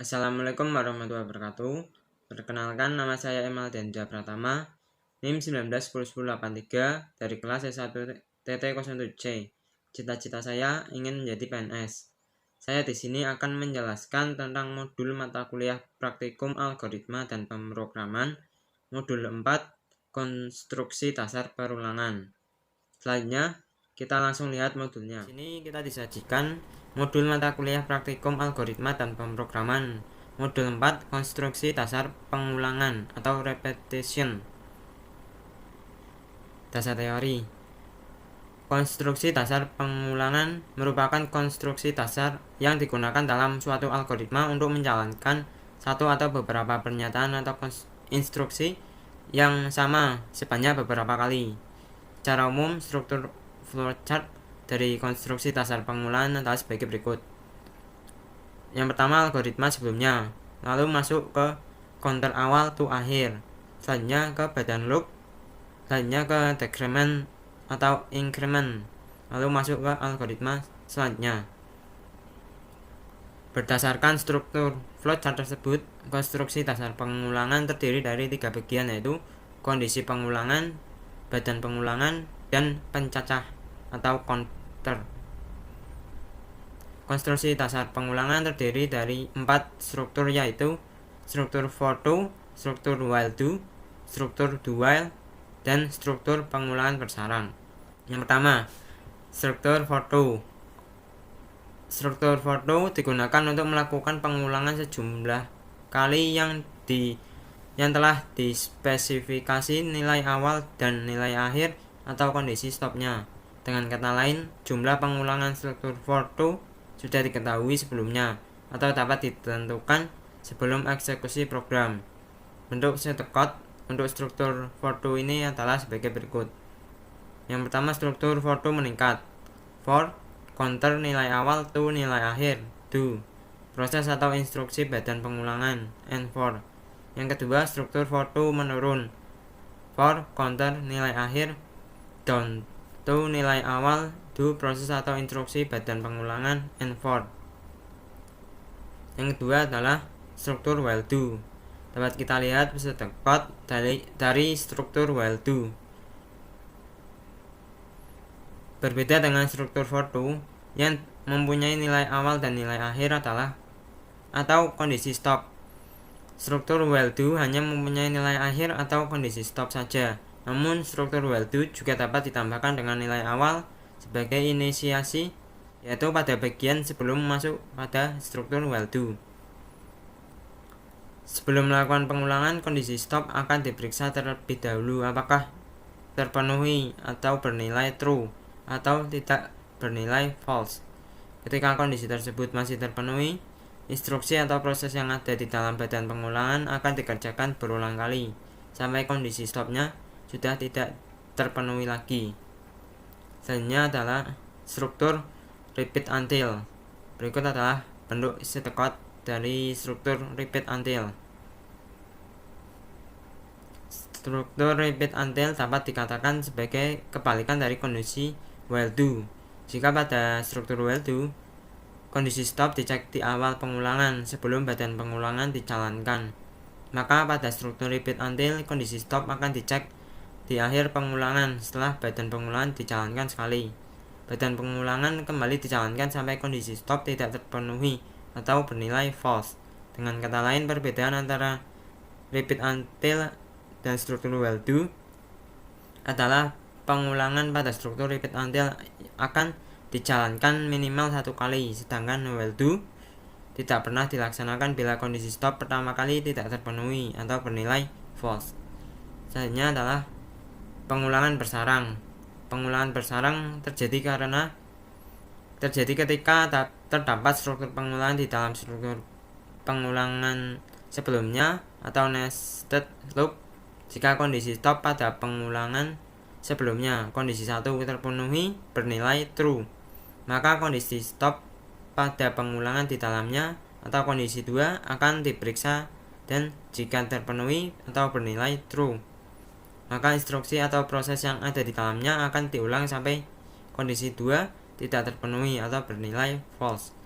Assalamualaikum warahmatullahi wabarakatuh. Perkenalkan, nama saya Emal Dendra Pratama, NIM 19101083 dari kelas S1 TT07C. Cita-cita saya ingin menjadi PNS. Saya di sini akan menjelaskan tentang modul mata kuliah praktikum algoritma dan pemrograman, modul 4, konstruksi dasar perulangan. Selanjutnya, kita langsung lihat modulnya. Di sini kita disajikan modul mata kuliah praktikum algoritma dan pemrograman, modul 4, konstruksi dasar pengulangan atau repetition. Dasar teori. Konstruksi dasar pengulangan merupakan konstruksi dasar yang digunakan dalam suatu algoritma untuk menjalankan satu atau beberapa pernyataan atau instruksi yang sama sebanyak beberapa kali. Secara umum, struktur flowchart dari konstruksi dasar pengulangan adalah sebagai berikut. Yang pertama, algoritma sebelumnya, lalu masuk ke counter awal to akhir, selanjutnya ke badan loop, selanjutnya ke decrement atau increment, lalu masuk ke algoritma selanjutnya. Berdasarkan struktur flowchart tersebut, konstruksi dasar pengulangan terdiri dari 3 bagian, yaitu kondisi pengulangan, badan pengulangan, dan pencacah atau counter. Konstruksi dasar pengulangan terdiri dari 4 struktur, yaitu struktur for to, struktur while do, struktur do while, dan struktur pengulangan bersarang. Yang pertama, struktur for to. Struktur for to digunakan untuk melakukan pengulangan sejumlah kali yang telah dispesifikasi nilai awal dan nilai akhir atau kondisi stopnya. Dengan kata lain, jumlah pengulangan struktur for to sudah diketahui sebelumnya atau dapat ditentukan sebelum eksekusi program. Bentuk shortcut untuk struktur for to ini adalah sebagai berikut. Yang pertama, struktur for to meningkat. For, counter nilai awal, to nilai akhir, do, proses atau instruksi badan pengulangan, and for. Yang kedua, struktur for to menurun. For, counter nilai akhir, down, to nilai awal, do, proses atau instruksi badan pengulangan, and for. Yang kedua adalah struktur while do. Dapat kita lihat shortcut dari struktur while do. Berbeda dengan struktur for to yang mempunyai nilai awal dan nilai akhir atau kondisi stop. Struktur while do hanya mempunyai nilai akhir atau kondisi stop saja. Namun struktur while do juga dapat ditambahkan dengan nilai awal sebagai inisiasi, yaitu pada bagian sebelum masuk pada struktur while do. Sebelum melakukan pengulangan, kondisi stop akan diperiksa terlebih dahulu apakah terpenuhi atau bernilai true atau tidak bernilai false. Ketika kondisi tersebut masih terpenuhi, instruksi atau proses yang ada di dalam badan pengulangan akan dikerjakan berulang kali sampai kondisi stopnya sudah tidak terpenuhi lagi. Selanjutnya adalah struktur repeat until. Berikut adalah bentuk shortcut dari struktur repeat until. Struktur repeat until dapat dikatakan sebagai kebalikan dari kondisi while do. Jika pada struktur while do, kondisi stop dicek di awal pengulangan sebelum badan pengulangan dijalankan, maka pada struktur repeat until, kondisi stop akan dicek di akhir pengulangan setelah badan pengulangan dijalankan sekali. Badan pengulangan kembali dijalankan sampai kondisi stop tidak terpenuhi atau bernilai false. Dengan kata lain, perbedaan antara repeat until dan struktur while do adalah pengulangan pada struktur repeat until akan dijalankan minimal 1 kali, sedangkan while do tidak pernah dilaksanakan bila kondisi stop pertama kali tidak terpenuhi atau bernilai false. Selanjutnya adalah pengulangan bersarang. Pengulangan bersarang terjadi ketika terdapat struktur pengulangan di dalam struktur pengulangan sebelumnya atau nested loop. Jika kondisi stop pada pengulangan sebelumnya, kondisi 1 terpenuhi bernilai true, maka kondisi stop pada pengulangan di dalamnya atau kondisi 2 akan diperiksa, dan jika terpenuhi atau bernilai true, maka instruksi atau proses yang ada di dalamnya akan diulang sampai kondisi 2 tidak terpenuhi atau bernilai false.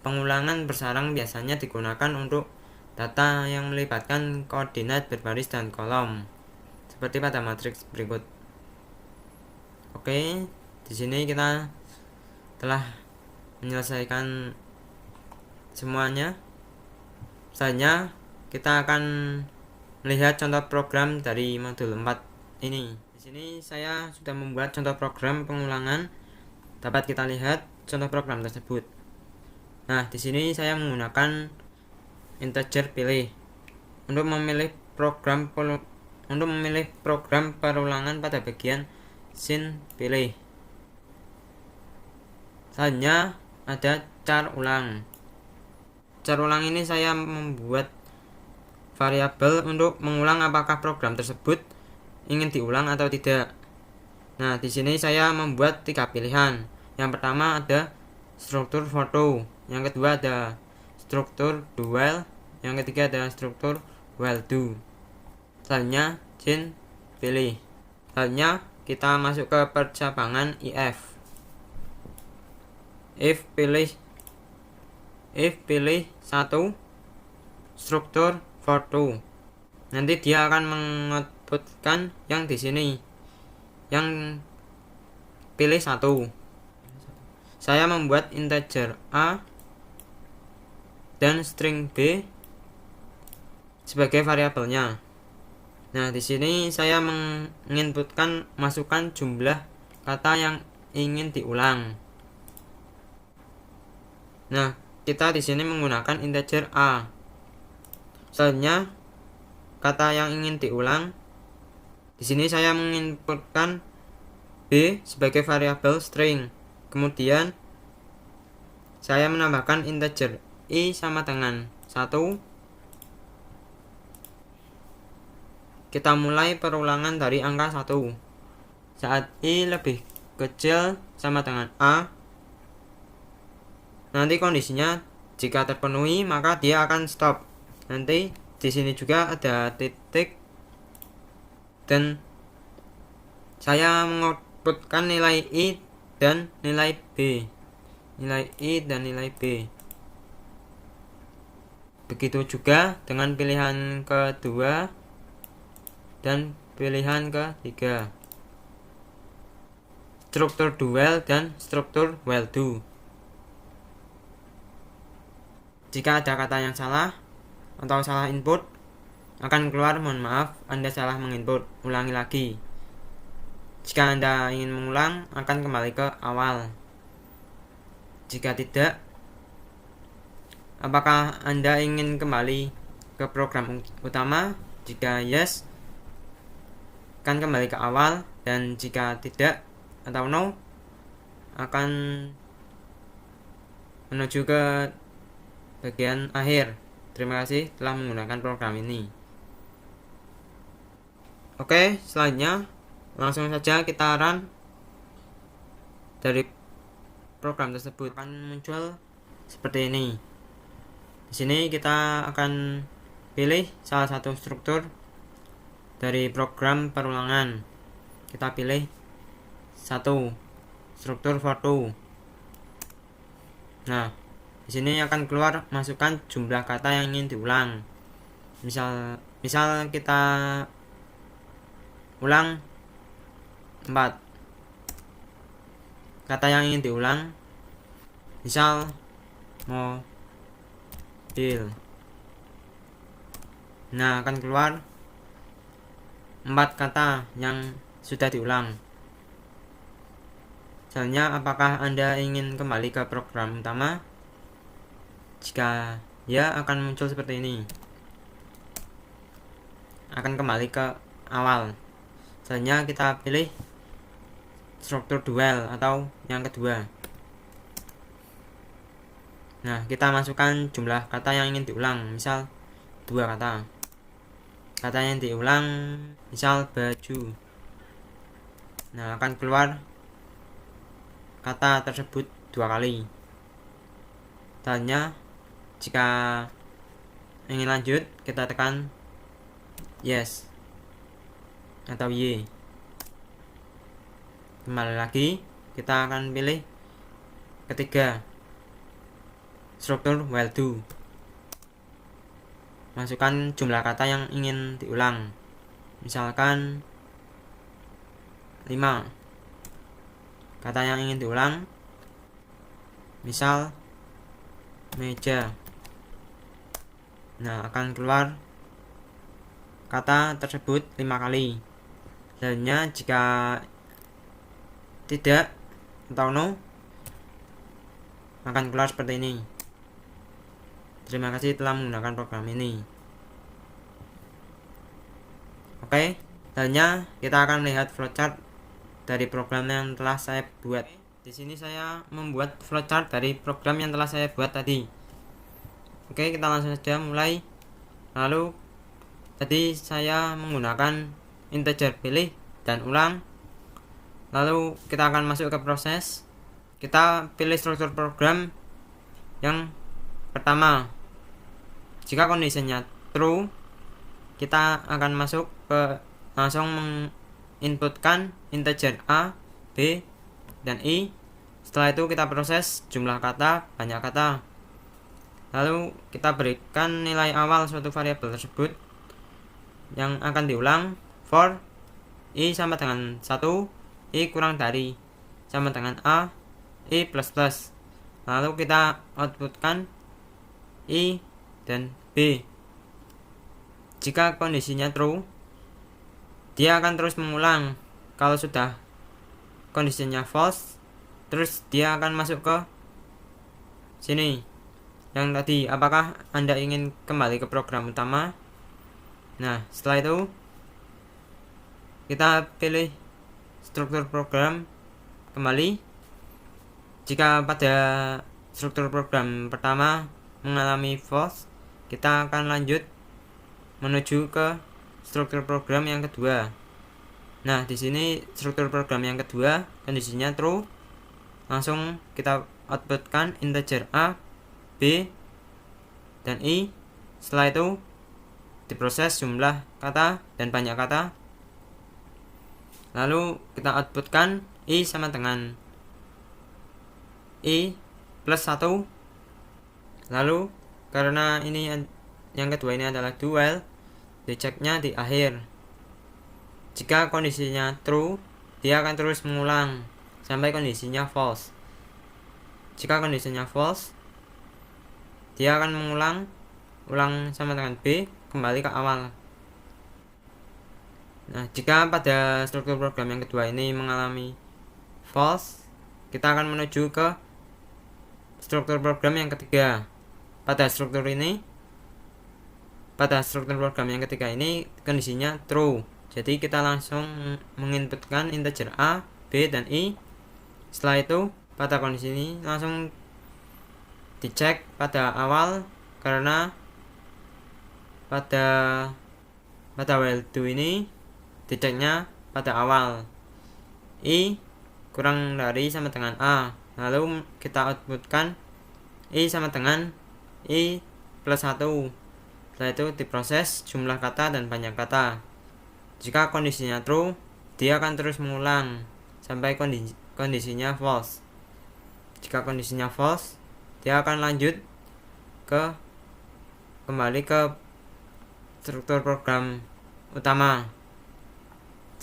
Pengulangan bersarang biasanya digunakan untuk data yang melibatkan koordinat berbaris dan kolom, seperti pada matriks berikut. Oke, di sini kita telah menyelesaikan semuanya. Selanjutnya kita akan melihat contoh program dari modul 4 ini. Di sini saya sudah membuat contoh program pengulangan. Dapat kita lihat contoh program tersebut. Nah, di sini saya menggunakan integer pilih untuk memilih program perulangan pada bagian sin pilih. Selanjutnya ada char ulang. Char ulang ini saya membuat variabel untuk mengulang apakah program tersebut ingin diulang atau tidak. Nah, di sini saya membuat 3 pilihan. Yang pertama ada struktur foto, yang kedua ada struktur dual, yang ketiga ada struktur while do. Selanjutnya sin pilih. Selanjutnya kita masuk ke percabangan if pilih 1 struktur foto, nanti dia akan mengoutputkan yang di sini, yang pilih 1. Saya membuat integer a dan string b sebagai variabelnya. Nah, di sini saya menginputkan masukkan jumlah kata yang ingin diulang. Nah, kita di sini menggunakan integer a. Selanjutnya kata yang ingin diulang. Di sini saya menginputkan b sebagai variabel string. Kemudian saya menambahkan integer i sama dengan 1. Kita mulai perulangan dari angka 1. Saat i lebih kecil sama dengan a, nanti kondisinya jika terpenuhi maka dia akan stop. Nanti di sini juga ada titik dan saya mengoutputkan nilai i dan nilai b. Nilai i dan nilai b. Begitu juga dengan pilihan kedua dan pilihan ketiga. Struktur dual dan struktur while do. Jika ada kata yang salah atau salah input, akan keluar mohon maaf Anda salah menginput, ulangi lagi. Jika Anda ingin mengulang, akan kembali ke awal. Jika tidak, apakah Anda ingin kembali ke program utama? Jika yes, akan kembali ke awal, dan jika tidak atau no, akan menuju ke bagian akhir. Terima kasih telah menggunakan program ini. Oke, selanjutnya langsung saja kita run. Dari program tersebut akan muncul seperti ini. Di sini kita akan pilih salah satu struktur dari program perulangan. Kita pilih 1 struktur foto. Nah, di sini akan keluar masukkan jumlah kata yang ingin diulang. Misal kita ulang 4 kata yang ingin diulang, misal mobil. Nah, akan keluar 4 kata yang sudah diulang. Selanjutnya, apakah Anda ingin kembali ke program utama? Jika ya, akan muncul seperti ini. Akan kembali ke awal. Selanjutnya kita pilih struktur dual atau yang kedua. Nah, kita masukkan jumlah kata yang ingin diulang, misal 2 kata. Kata yang diulang misal baju. Nah, akan keluar kata tersebut 2 kali. Selanjutnya, jika ingin lanjut, kita tekan yes atau y. Kembali lagi, kita akan pilih ketiga struktur while do. Masukkan jumlah kata yang ingin diulang. Misalkan 5. Kata yang ingin diulang, misal meja. Nah, akan keluar kata tersebut 5 kali. Selanjutnya jika tidak atau no, akan keluar seperti ini. Terima kasih telah menggunakan program ini. Oke, selanjutnya kita akan melihat flowchart dari program yang telah saya buat. Di sini saya membuat flowchart dari program yang telah saya buat tadi. Oke, kita langsung saja mulai. Lalu tadi saya menggunakan integer pilih dan ulang. Lalu kita akan masuk ke proses. Kita pilih struktur program yang pertama. Jika kondisinya true, kita akan masuk ke langsung menginputkan integer A, B, dan I. Setelah itu kita proses jumlah kata, banyak kata. Lalu kita berikan nilai awal suatu variabel tersebut yang akan diulang. For I sama dengan 1, I kurang dari sama dengan A, I plus plus. Lalu kita outputkan I dan B. Jika kondisinya true, dia akan terus mengulang. Kalau sudah kondisinya false, terus dia akan masuk ke sini. Yang tadi, apakah Anda ingin kembali ke program utama? Nah, setelah itu kita pilih struktur program kembali. Jika pada struktur program pertama mengalami false, kita akan lanjut menuju ke struktur program yang kedua. Nah, di sini struktur program yang kedua kondisinya true. Langsung kita outputkan integer A, B, dan I. Setelah itu diproses jumlah kata dan banyak kata. Lalu kita outputkan I sama dengan I plus 1. Lalu karena ini yang kedua ini adalah dual, diceknya di akhir. Jika kondisinya true, dia akan terus mengulang sampai kondisinya false. Jika kondisinya false, dia akan ulang sama dengan B, kembali ke awal. Nah, jika pada struktur program yang kedua ini mengalami false, kita akan menuju ke struktur program yang ketiga. Pada struktur program yang ketiga ini kondisinya true. Jadi kita langsung menginputkan integer A, B, dan I. Setelah itu pada kondisi ini langsung dicek pada awal, karena pada while do ini diceknya pada awal. I kurang dari sama dengan A. Lalu kita outputkan I sama dengan I plus 1. Setelah itu diproses jumlah kata dan banyak kata. Jika kondisinya true, dia akan terus mengulang sampai kondisinya false. Jika kondisinya false, dia akan lanjut kembali ke struktur program utama.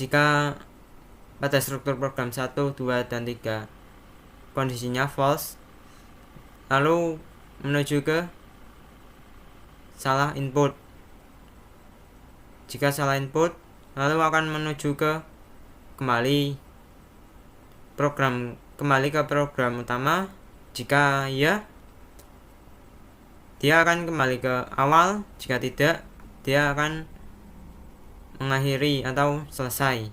Jika pada struktur program 1, 2, dan 3 kondisinya false, lalu menuju ke salah input. Jika salah input, lalu akan menuju ke kembali ke program utama. Jika ya, dia akan kembali ke awal. Jika tidak, dia akan mengakhiri atau selesai.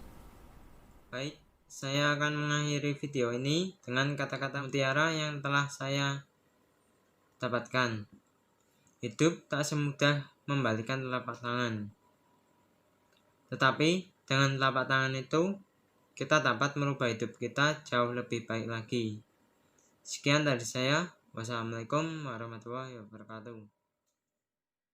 Baik, saya akan mengakhiri video ini dengan kata-kata mutiara yang telah saya dapatkan. Hidup tak semudah membalikan telapak tangan, tetapi dengan telapak tangan itu kita dapat merubah hidup kita jauh lebih baik lagi. Sekian dari saya. Wassalamualaikum warahmatullahi wabarakatuh.